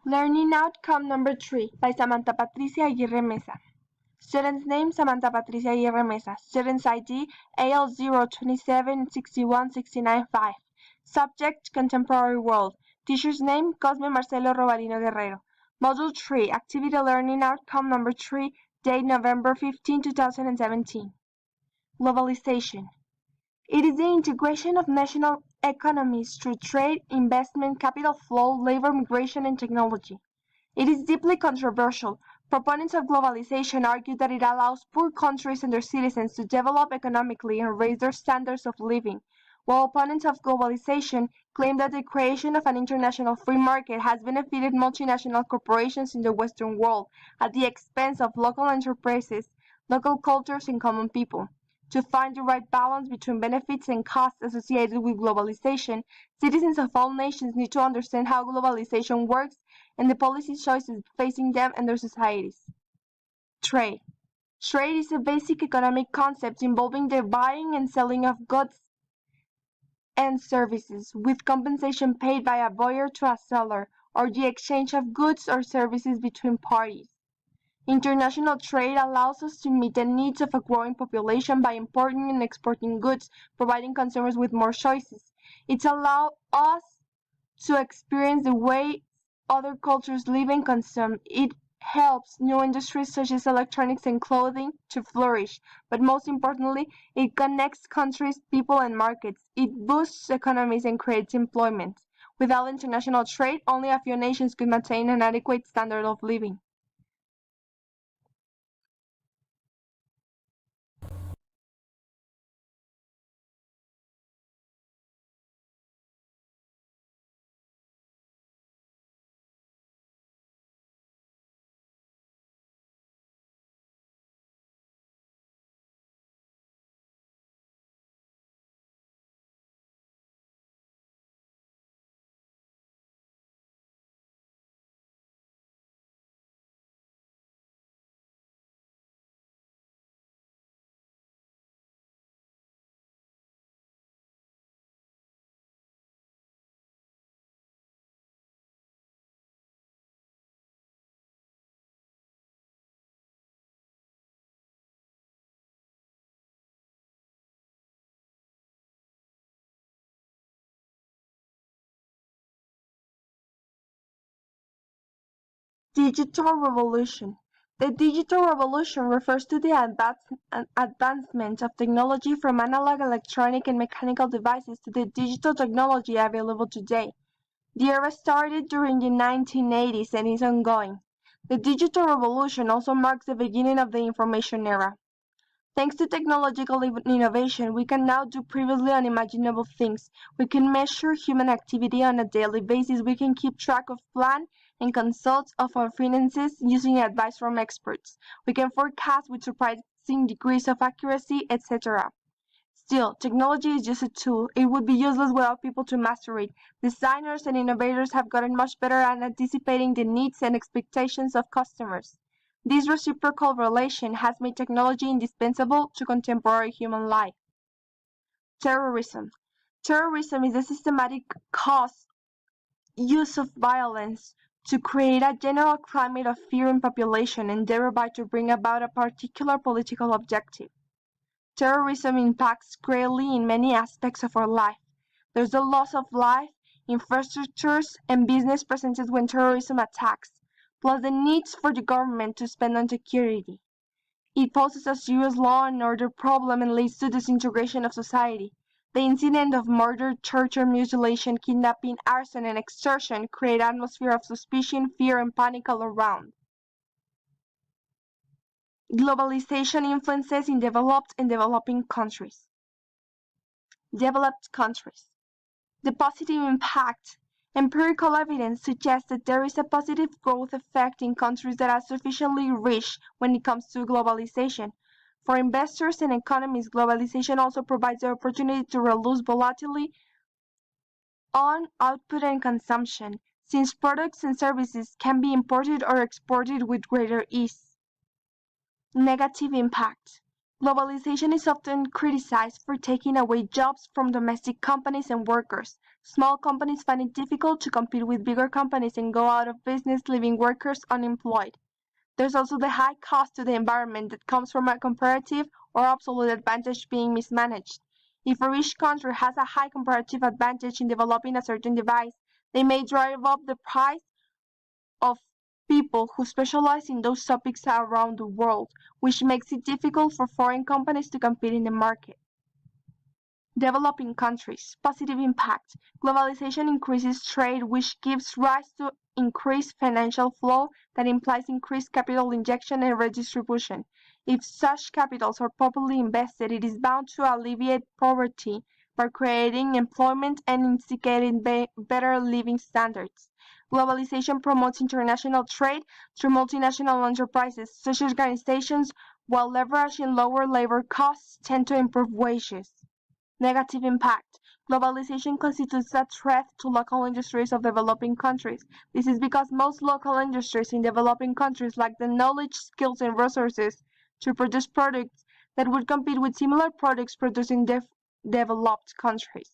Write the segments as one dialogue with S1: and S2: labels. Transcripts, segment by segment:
S1: Learning Outcome Number 3 by Samantha Patricia Aguirre Mesa. Student's name Samantha Patricia Aguirre Mesa. Student's ID AL027616995. Subject Contemporary World. Teacher's name Cosme Marcelo Robalino Guerrero. Module 3 Activity Learning Outcome Number 3. Date November 15, 2017. Globalization. It is the integration of national economies through trade, investment, capital flow, labor migration, and technology. It is deeply controversial. Proponents of globalization argue that it allows poor countries and their citizens to develop economically and raise their standards of living, while opponents of globalization claim that the creation of an international free market has benefited multinational corporations in the Western world at the expense of local enterprises, local cultures, and common people. To find the right balance between benefits and costs associated with globalization, citizens of all nations need to understand how globalization works and the policy choices facing them and their societies. Trade. Trade is a basic economic concept involving the buying and selling of goods and services, with compensation paid by a buyer to a seller, or the exchange of goods or services between parties. International trade allows us to meet the needs of a growing population by importing and exporting goods, providing consumers with more choices. It allows us to experience the way other cultures live and consume. It helps new industries such as electronics and clothing to flourish, but most importantly, it connects countries, people, and markets. It boosts economies and creates employment. Without international trade, only a few nations could maintain an adequate standard of living. Digital revolution. The digital revolution refers to the advancement of technology from analog electronic and mechanical devices to the digital technology available today. The era started during the 1980s and is ongoing. The digital revolution also marks the beginning of the information era. Thanks to technological innovation, we can now do previously unimaginable things. We can measure human activity on a daily basis. We can keep track of plan and consult of our finances using advice from experts. We can forecast with surprising degrees of accuracy, etc. Still, technology is just a tool. It would be useless without people to master it. Designers and innovators have gotten much better at anticipating the needs and expectations of customers. This reciprocal relation has made technology indispensable to contemporary human life. Terrorism. Terrorism is a systematic use of violence to create a general climate of fear in population and thereby to bring about a particular political objective. Terrorism impacts greatly in many aspects of our life. There's the loss of life, infrastructures, and business presented when terrorism attacks, plus the needs for the government to spend on security. It poses a serious law and order problem and leads to disintegration of society. The incident of murder, torture, mutilation, kidnapping, arson, and extortion create an atmosphere of suspicion, fear, and panic all around. Globalization influences in developed and developing countries. Developed countries. The positive impact. Empirical evidence suggests that there is a positive growth effect in countries that are sufficiently rich when it comes to globalization. For investors and economies, globalization also provides the opportunity to reduce volatility on output and consumption, since products and services can be imported or exported with greater ease. Negative impact. Globalization is often criticized for taking away jobs from domestic companies and workers. Small companies find it difficult to compete with bigger companies and go out of business, leaving workers unemployed. There's also the high cost to the environment that comes from a comparative or absolute advantage being mismanaged. If a rich country has a high comparative advantage in developing a certain device, they may drive up the price of people who specialize in those topics around the world, which makes it difficult for foreign companies to compete in the market. Developing countries. Positive impact. Globalization increases trade, which gives rise to increased financial flow that implies increased capital injection and redistribution. If such capitals are properly invested, it is bound to alleviate poverty by creating employment and instigating better living standards. Globalization promotes international trade through multinational enterprises. Such organizations, while leveraging lower labor costs, tend to improve wages. Negative impact. Globalization constitutes a threat to local industries of developing countries. This is because most local industries in developing countries lack the knowledge, skills, and resources to produce products that would compete with similar products produced in developed countries.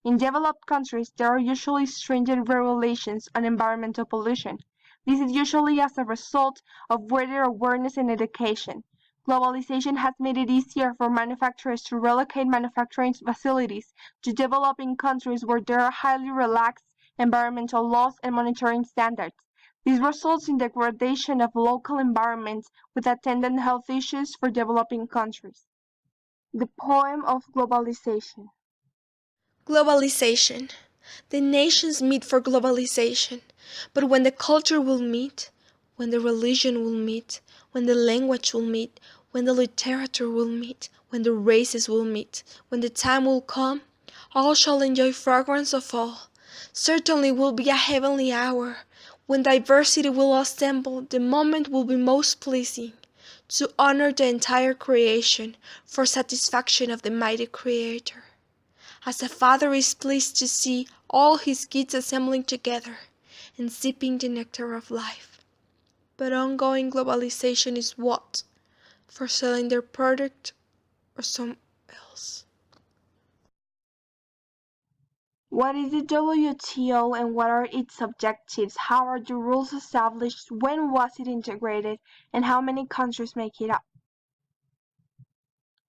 S1: In developed countries, there are usually stringent regulations on environmental pollution. This is usually as a result of greater awareness and education. Globalization has made it easier for manufacturers to relocate manufacturing facilities to developing countries where there are highly relaxed environmental laws and monitoring standards. This results in degradation of local environments with attendant health issues for developing countries. The poem of globalization.
S2: Globalization. The nations meet for globalization, but when the culture will meet, when the religion will meet, when the language will meet, when the literature will meet, when the races will meet, when the time will come, all shall enjoy fragrance of all. Certainly will be a heavenly hour. When diversity will assemble, the moment will be most pleasing, to honor the entire creation for satisfaction of the mighty Creator. As a father is pleased to see all his kids assembling together and sipping the nectar of life. But ongoing globalization is what? For selling their product or some else?
S1: What is the WTO and what are its objectives? How are the rules established? When was it integrated? And how many countries make it up?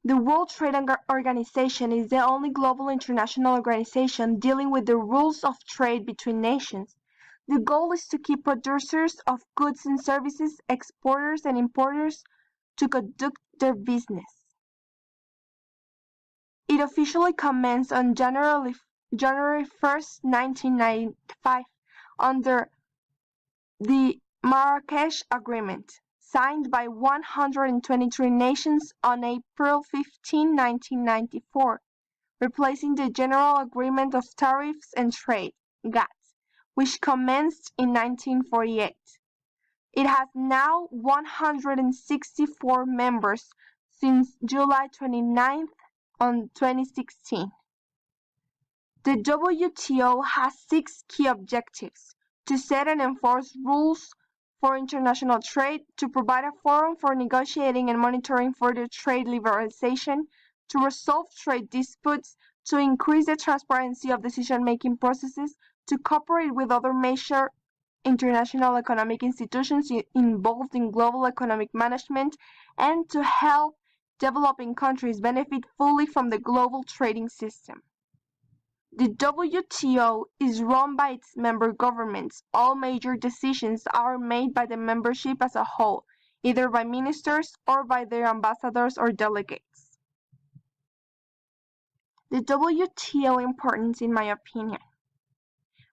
S1: The World Trade Organization is the only global international organization dealing with the rules of trade between nations. The goal is to keep producers of goods and services, exporters and importers to conduct their business. It officially commenced on January 1st, 1995 under the Marrakesh Agreement, signed by 123 nations on April 15, 1994, replacing the General Agreement of Tariffs and Trade (GATT), which commenced in 1948. It has now 164 members since July 29th on 2016. The WTO has 6 key objectives: to set and enforce rules for international trade, to provide a forum for negotiating and monitoring further trade liberalization, to resolve trade disputes, to increase the transparency of decision-making processes, to cooperate with other major international economic institutions involved in global economic management, and to help developing countries benefit fully from the global trading system. The WTO is run by its member governments. All major decisions are made by the membership as a whole, either by ministers or by their ambassadors or delegates. The WTO importance, in my opinion.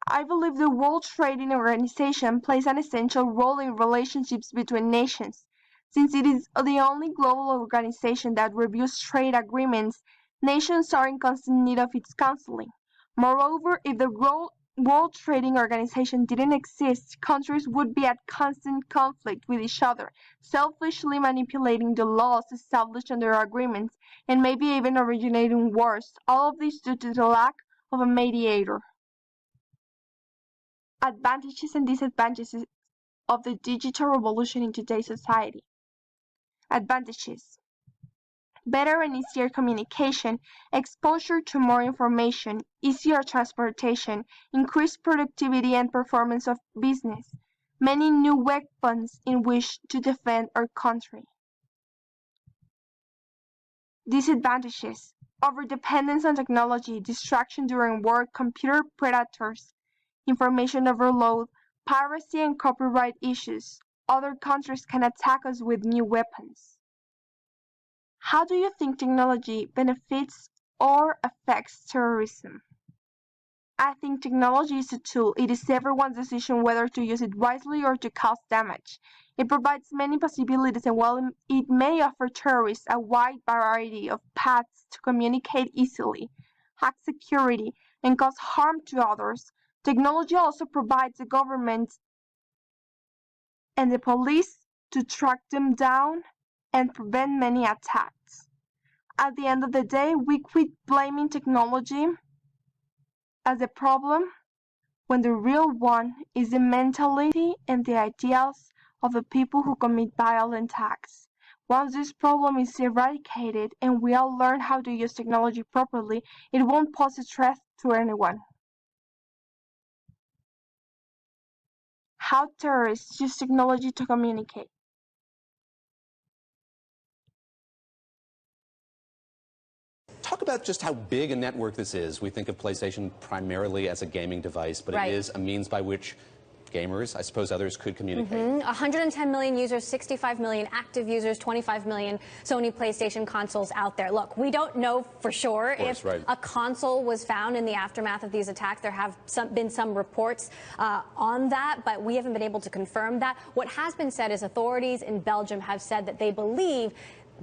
S1: I believe the World Trade Organization plays an essential role in relationships between nations. Since it is the only global organization that reviews trade agreements, nations are in constant need of its counseling. Moreover, if the World Trading Organization didn't exist, countries would be at constant conflict with each other, selfishly manipulating the laws established under agreements, and maybe even originating wars, all of this due to the lack of a mediator. Advantages and disadvantages of the digital revolution in today's society. Advantages. better and easier communication, exposure to more information, easier transportation, increased productivity and performance of business, many new weapons in which to defend our country. Disadvantages: overdependence on technology, distraction during work, computer predators, information overload, piracy and copyright issues. Other countries can attack us with new weapons. How do you think technology benefits or affects terrorism? I think technology is a tool. It is everyone's decision whether to use it wisely or to cause damage. It provides many possibilities, and while it may offer terrorists a wide variety of paths to communicate easily, hack security, and cause harm to others, technology also provides the government and the police to track them down and prevent many attacks. At the end of the day, we quit blaming technology as a problem when the real one is the mentality and the ideals of the people who commit violent acts. Once this problem is eradicated and we all learn how to use technology properly, it won't pose a threat to anyone. How terrorists use technology to communicate.
S3: Talk about just how big a network this is. We think of PlayStation primarily as a gaming device, but
S4: Right.
S3: it is a means by which gamers, I suppose others, could communicate.
S4: 110 million users, 65 million active users, 25 million Sony PlayStation consoles out there. Look, we don't know for sure if a console was found in the aftermath of these attacks. There have been some reports on that, but we haven't been able to confirm that. What has been said is authorities in Belgium have said that they believe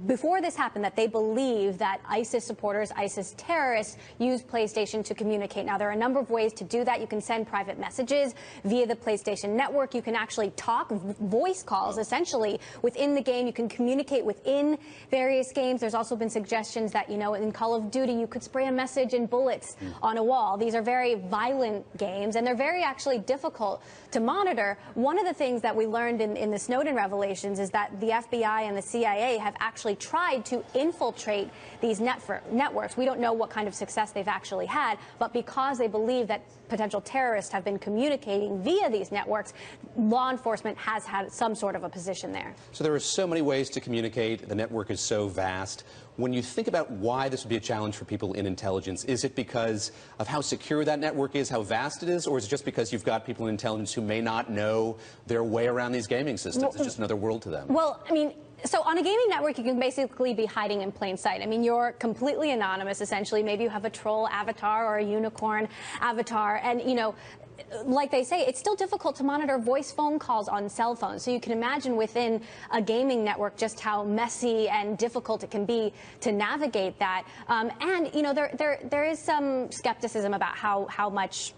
S4: before this happened that they believe that ISIS supporters, ISIS terrorists use PlayStation to communicate. Now, there are a number of ways to do that. You can send private messages via the PlayStation Network. You can actually talk, voice calls, essentially, within the game. You can communicate within various games. There's also been suggestions that, you know, in Call of Duty, you could spray a message in bullets on a wall. These are very violent games, and they're very actually difficult to monitor. One of the things that we learned in the Snowden revelations is that the FBI and the CIA have actually tried to infiltrate these networks. We don't know what kind of success they've actually had, but because they believe that potential terrorists have been communicating via these networks, law enforcement has had some sort of a position there.
S3: So there are so many ways to communicate. The network is so vast. When you think about why this would be a challenge for people in intelligence, is it because of how secure that network is, how vast it is, or is it just because you've got people in intelligence who may not know their way around these gaming systems? It's just another world to them.
S4: Well, I mean, so on a gaming network, you can basically be hiding in plain sight. I mean, you're completely anonymous, essentially. Maybe you have a troll avatar or a unicorn avatar. And, you know, like they say, it's still difficult to monitor voice phone calls on cell phones. So you can imagine within a gaming network just how messy and difficult it can be to navigate that. And, you know, there is some skepticism about how much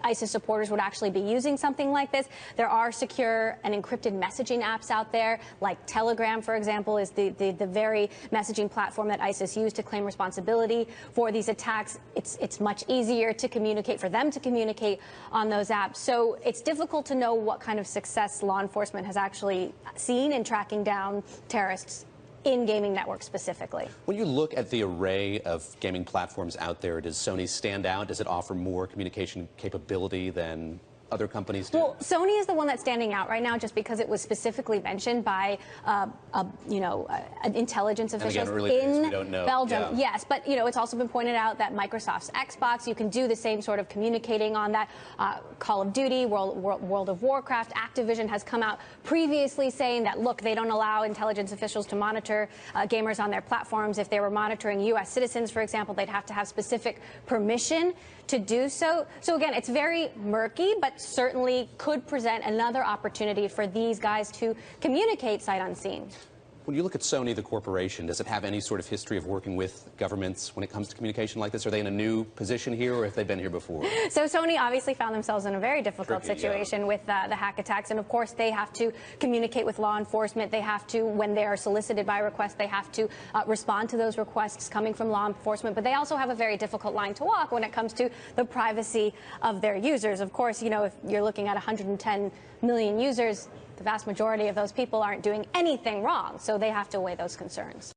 S4: ISIS supporters would actually be using something like this. There are secure and encrypted messaging apps out there, like Telegram, for example, is the very messaging platform that ISIS used to claim responsibility for these attacks. It's much easier to communicate, for them to communicate on those apps. So it's difficult to know what kind of success law enforcement has actually seen in tracking down terrorists in gaming networks specifically.
S3: When you look at the array of gaming platforms out there, does Sony stand out? Does it offer more communication capability than other companies do?
S4: Well, Sony is the one that's standing out right now just because it was specifically mentioned by, intelligence officials in Belgium.
S3: Yeah.
S4: Yes, but, you know, it's also been pointed out that Microsoft's Xbox, you can do the same sort of communicating on that. Call of Duty, World of Warcraft, Activision has come out previously saying that, look, they don't allow intelligence officials to monitor gamers on their platforms. If they were monitoring U.S. citizens, for example, they'd have to have specific permission to do so. So again, it's very murky, but certainly could present another opportunity for these guys to communicate sight unseen.
S3: When you look at Sony, the corporation, does it have any sort of history of working with governments when it comes to communication like this? Are they in a new position here, or have they been here before?
S4: So Sony obviously found themselves in a very difficult situation with the hack attacks. And of course, they have to communicate with law enforcement. They have to, when they are solicited by requests, they have to respond to those requests coming from law enforcement. But they also have a very difficult line to walk when it comes to the privacy of their users. Of course, you know, if you're looking at 110 million users, the vast majority of those people aren't doing anything wrong, so they have to weigh those concerns.